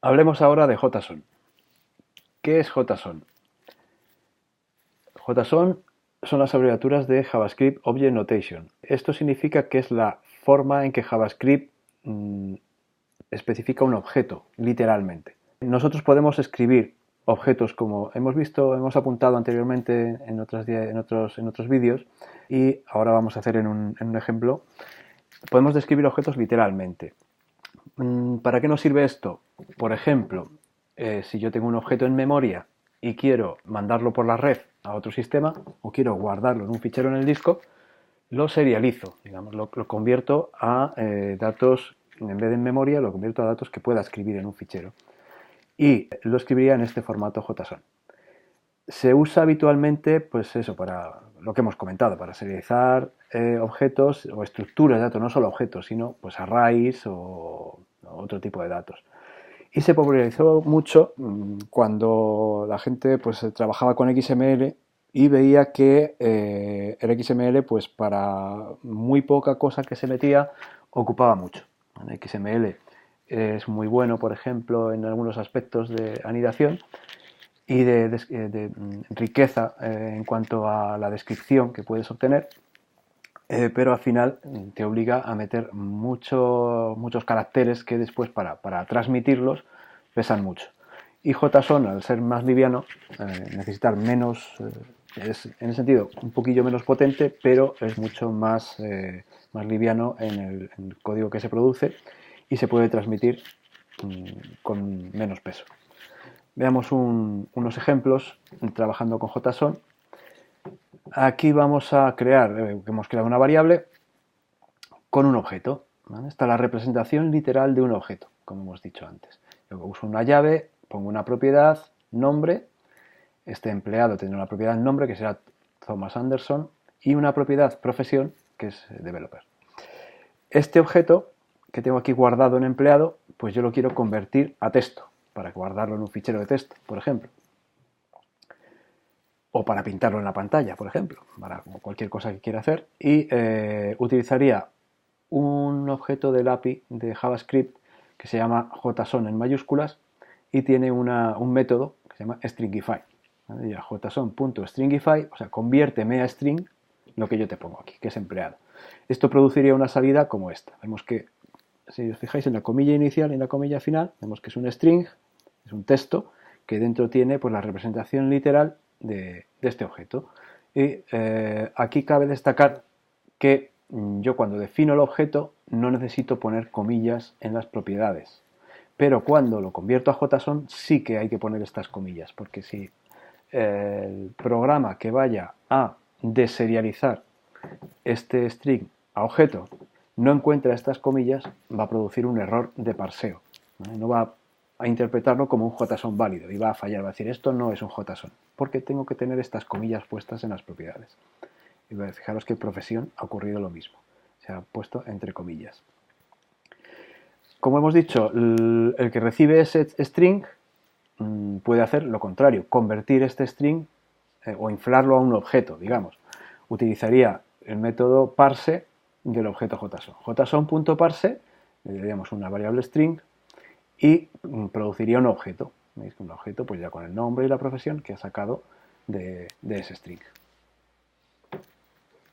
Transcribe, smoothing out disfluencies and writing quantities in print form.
Hablemos ahora de JSON. ¿Qué es JSON? JSON son las abreviaturas de JavaScript Object Notation. Esto significa que es la forma en que JavaScript especifica un objeto, literalmente. Nosotros podemos escribir objetos como hemos apuntado anteriormente en otros vídeos, y ahora vamos a hacer en un ejemplo. Podemos describir objetos literalmente. ¿Para qué nos sirve esto? Por ejemplo, si yo tengo un objeto en memoria y quiero mandarlo por la red a otro sistema, o quiero guardarlo en un fichero en el disco, lo serializo, digamos, lo convierto a datos, en vez de en memoria, lo convierto a datos que pueda escribir en un fichero. Y lo escribiría en este formato JSON. Se usa habitualmente, pues eso, para lo que hemos comentado, para serializar objetos o estructuras de datos, no solo objetos, sino pues arrays o otro tipo de datos. Y se popularizó mucho cuando la gente pues trabajaba con XML y veía que el XML, pues para muy poca cosa que se metía, ocupaba mucho. El XML es muy bueno, por ejemplo, en algunos aspectos de anidación y de riqueza en cuanto a la descripción que puedes obtener, pero al final te obliga a meter muchos caracteres que después para transmitirlos pesan mucho. Y JSON, al ser más liviano, necesitar menos, es en el sentido un poquillo menos potente, pero es mucho más liviano en el código que se produce y se puede transmitir con menos peso. Veamos unos ejemplos trabajando con JSON. Aquí vamos a hemos creado una variable con un objeto. ¿Vale? Esta es la representación literal de un objeto, como hemos dicho antes. Yo uso una llave, pongo una propiedad, nombre. Este empleado tendrá una propiedad nombre, que será Thomas Anderson, y una propiedad profesión, que es developer. Este objeto que tengo aquí guardado en empleado, pues yo lo quiero convertir a texto, para guardarlo en un fichero de texto, por ejemplo. O para pintarlo en la pantalla, por ejemplo, para cualquier cosa que quiera hacer. Y utilizaría un objeto del API de JavaScript que se llama JSON en mayúsculas y tiene un método que se llama stringify. ¿Vale? JSON.stringify, o sea, conviérteme a string lo que yo te pongo aquí, que es empleado. Esto produciría una salida como esta. Vemos que, si os fijáis en la comilla inicial y en la comilla final, vemos que es un string, es un texto, que dentro tiene pues la representación literal de este objeto. Y aquí cabe destacar que yo cuando defino el objeto no necesito poner comillas en las propiedades, pero cuando lo convierto a JSON sí que hay que poner estas comillas, porque si el programa que vaya a deserializar este string a objeto no encuentra estas comillas, va a producir un error de parseo, ¿vale? No va a interpretarlo como un JSON válido y va a fallar, va a decir esto no es un JSON, porque tengo que tener estas comillas puestas en las propiedades. Y fijaros que en profesión ha ocurrido lo mismo, se ha puesto entre comillas. Como hemos dicho, el que recibe ese string puede hacer lo contrario, convertir este string o inflarlo a un objeto, digamos. Utilizaría el método parse del objeto JSON. JSON.parse, le daríamos una variable string y produciría un objeto. ¿Veis? Un objeto pues ya con el nombre y la profesión que ha sacado de ese string.